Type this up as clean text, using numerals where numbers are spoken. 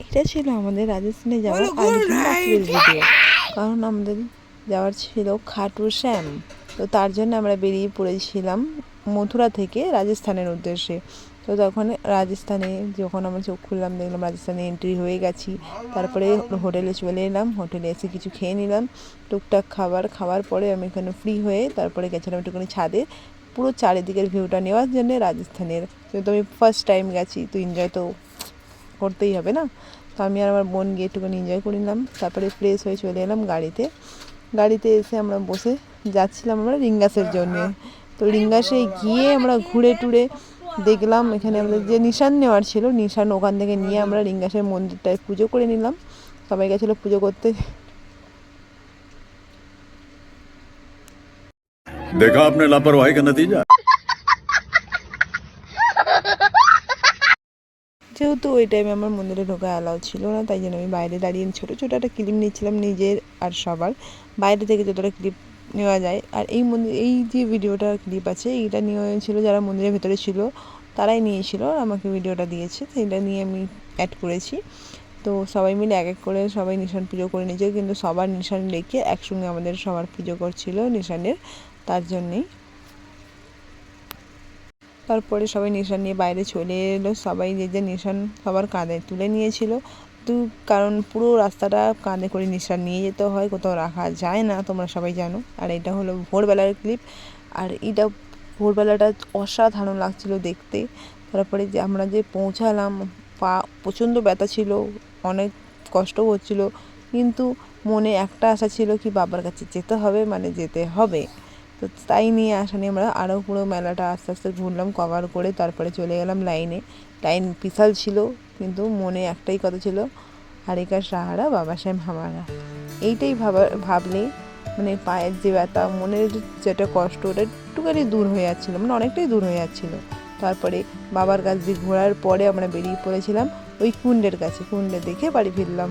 এটা ছিল আমাদের রাজস্থানে যাওয়ার আগের দিন রাত্রের ভিডিও। কারণ আমাদের যাওয়ার ছিল খাটু শ্যাম, তো তার জন্য আমরা বেরিয়ে পড়েছিলাম মথুরা থেকে রাজস্থানের উদ্দেশ্যে। তো তখন রাজস্থানে যখন আমরা চোখ খুললাম দেখলাম রাজস্থানে এন্ট্রি হয়ে গেছি। তারপরে হোটেলে চলে এলাম, হোটেলে এসে কিছু খেয়ে নিলাম টুকটাক খাওয়ার পরে আমি এখানে ফ্রি হয়ে তারপরে গেছিলাম একটুখানি ছাদে পুরো চারিদিকের ভিউটা নেওয়ার জন্য রাজস্থানের। যেহেতু আমি ফার্স্ট টাইম গেছি, তো এনজয় তো করতেই হবে না। তো আমি আর আমার বোন গিয়ে একটুখানি এনজয় করে নিলাম। তারপরে ফ্রেশ হয়ে চলে এলাম গাড়িতে এসে আমরা বসে যাচ্ছিলাম আমরা রিঙ্গাসের জন্যে। তো রিঙ্গাসে গিয়ে আমরা ঘুরে টুরে দেখলাম এখানে আমাদের যে নিশান নেওয়ার ছিল, নিশান ওখান থেকে নিয়ে আমরা রিঙ্গাসের মন্দিরটায় পুজো করে নিলাম। সবাই গেছিলো পুজো করতে। देखा आपने लापरवाही का नतीजा। যেহেতু ওই টাইমে আমার মন্দিরে ঢোকা অ্যালাউ ছিল না, তাই জন্য আমি বাইরে দাঁড়িয়ে ছোটো ছোটো একটা ক্লিপ নিচ্ছিলাম নিজের আর সবার, বাইরে থেকে যতটা ক্লিপ নেওয়া যায়। আর এই যে ভিডিওটার ক্লিপ আছে এইটা নিয়ে ছিল যারা মন্দিরের ভেতরে ছিল তারাই নিয়েছিল, আমাকে ভিডিওটা দিয়েছে, সেইটা নিয়ে আমি অ্যাড করেছি। তো সবাই মিলে এক এক করে সবাই নিশান পুজো করে নিয়েছে, কিন্তু সবার নিশান রেখে একসঙ্গে আমাদের সবার পুজো করছিল নিশানের, তার জন্যেই। তারপরে সবাই নিশান নিয়ে বাইরে চলে এলো, সবাই যে নিশান সবার কাঁধে তুলে নিয়েছিল। তো কারণ পুরো রাস্তাটা কাঁধে করে নিশান নিয়ে যেতে হয়, কোথাও রাখা যায় না, তোমরা সবাই জানো। আর এটা হলো ভোরবেলার ক্লিপ, আর এটা ভোরবেলাটা অসাধারণ লাগছিল দেখতে। তারপরে যে আমরা যে পৌঁছালাম, পা প্রচণ্ড ব্যথা ছিল, অনেক কষ্টও হচ্ছিল, কিন্তু মনে একটা আশা ছিল কি বাবার কাছে যেতে হবে, মানে যেতে হবে। তো তাই নিয়ে আসা নিয়ে আমরা আরও পুরো মেলাটা আস্তে আস্তে ঘুরলাম কভার করে। তারপরে চলে গেলাম লাইন বিশাল ছিল, কিন্তু মনে একটাই কথা ছিল, হারিকার সাহারা বাবা সাহেব হামারা। এইটাই ভাবলেই মানে পায়ের যে ব্যথা, মনের যেটা কষ্ট, ওটা একটুখানি দূর হয়ে যাচ্ছিলো, মানে অনেকটাই দূর হয়ে যাচ্ছিলো। তারপরে বাবার কাছ দিয়ে ঘোরার পরে আমরা বেরিয়ে পড়েছিলাম ওই কুণ্ডের কাছে, কুণ্ডে দেখে বাড়ি ফিরলাম।